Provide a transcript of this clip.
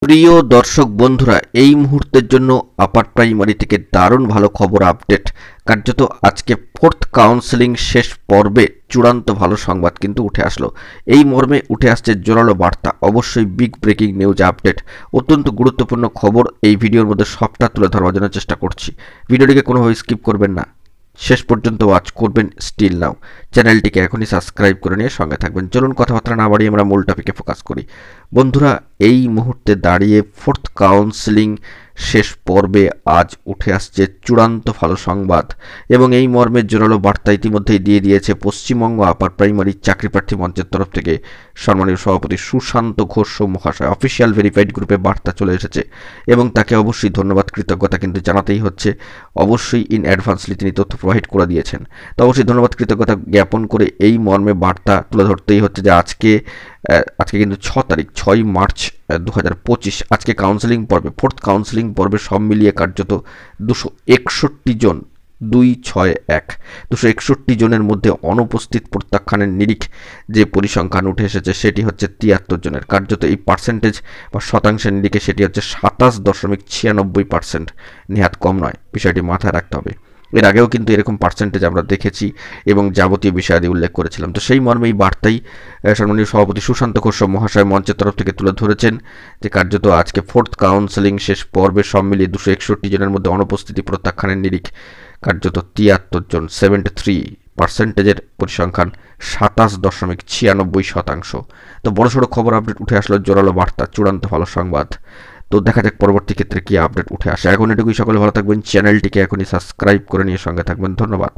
প্রিয় দর্শক বন্ধুরা, এই মুহূর্তের জন্য আপার প্রাইমারি থেকে দারুণ ভালো খবর আপডেট। কার্যত আজকে ফোর্থ কাউন্সেলিং শেষ পর্বে চূড়ান্ত ভালো সংবাদ কিন্তু উঠে আসলো। এই মর্মে উঠে আসছে জোরালো বার্তা, অবশ্যই বিগ ব্রেকিং নিউজ আপডেট। অত্যন্ত গুরুত্বপূর্ণ খবর এই ভিডিওর মধ্যে সবটা তুলে ধরবার জন্য চেষ্টা করছি। ভিডিওটিকে কোনোভাবে স্কিপ করবেন না, শেষ পর্যন্ত ওয়াচ করবেন। স্টিল নাও চ্যানেলটিকে এখনই সাবস্ক্রাইব করে নিয়ে সঙ্গে থাকবেন। চলুন কথাবার্তা না বাড়িয়ে আমরা মূল টপিকে ফোকাস করি। বন্ধুরা, এই মুহূর্তে দাঁড়িয়ে ফোর্থ কাউন্সেলিং শেষ পর্বে আজ উঠে আসছে চূড়ান্ত ভালো সংবাদ এবং এই মর্মের জোরালো বার্তা ইতিমধ্যেই দিয়ে দিয়েছে পশ্চিমবঙ্গ আপার প্রাইমারি চাকরি প্রার্থী মঞ্চের তরফ থেকে সম্মানীয় সভাপতি সুশান্ত ঘোষ মহাশয়। অফিসিয়াল ভেরিফাইড গ্রুপে বার্তা চলে এসেছে এবং তাকে অবশ্যই ধন্যবাদ, কৃতজ্ঞতা কিন্তু জানাতেই হচ্ছে। অবশ্যই ইন অ্যাডভান্সলি তিনি তথ্য প্রোভাইড করে দিয়েছেন, তো অবশ্যই ধন্যবাদ কৃতজ্ঞতা জ্ঞাপন করে এই মর্মে বার্তা তুলে ধরতেই হচ্ছে যে আজকে কিন্তু 6 মার্চ 2025 আজকে কাউন্সেলিং পর্বে, ফোর্থ কাউন্সেলিং পর্বে সব মিলিয়ে কার্যত 261 জন, 261 জনের মধ্যে অনুপস্থিত প্রত্যাখ্যানের নিরিখ যে পরিসংখ্যান উঠে এসেছে সেটি হচ্ছে 73 জনের। কার্যত এই পার্সেন্টেজ বা শতাংশের নিরিখে সেটি হচ্ছে 27.96%। নেহাত কম নয়, বিষয়টি মাথায় রাখতে হবে। এর আগেও কিন্তু এরকম পার্সেন্টেজ আমরা দেখেছি এবং যাবতীয় বিষয়াদি উল্লেখ করেছিলাম। তো সেই মর্মে এই বার্তাই সম্মানীয় সভাপতি সুশান্ত ঘোষ মহাশয় মঞ্চের তরফ থেকে তুলে ধরেছেন যে কার্যত আজকে ফোর্থ কাউন্সেলিং শেষ পর্বে সব মিলিয়ে 261 জনের মধ্যে অনুপস্থিতি প্রত্যাখ্যানের নিরিখ কার্যত 73 জন, 73%। পরিসংখ্যান 27.96%। তো বড়সড় খবর আপডেট উঠে আসলো, জোরালো বার্তা, চূড়ান্ত ভালো সংবাদ। তো দেখা যাক পরবর্তী ক্ষেত্রে কি আপডেট উঠে আসে। এখন এটুকুই, সকলে ভালো থাকবেন, চ্যানেলটিকে এখনই সাবস্ক্রাইব করে নিয়ে সঙ্গে থাকবেন। ধন্যবাদ।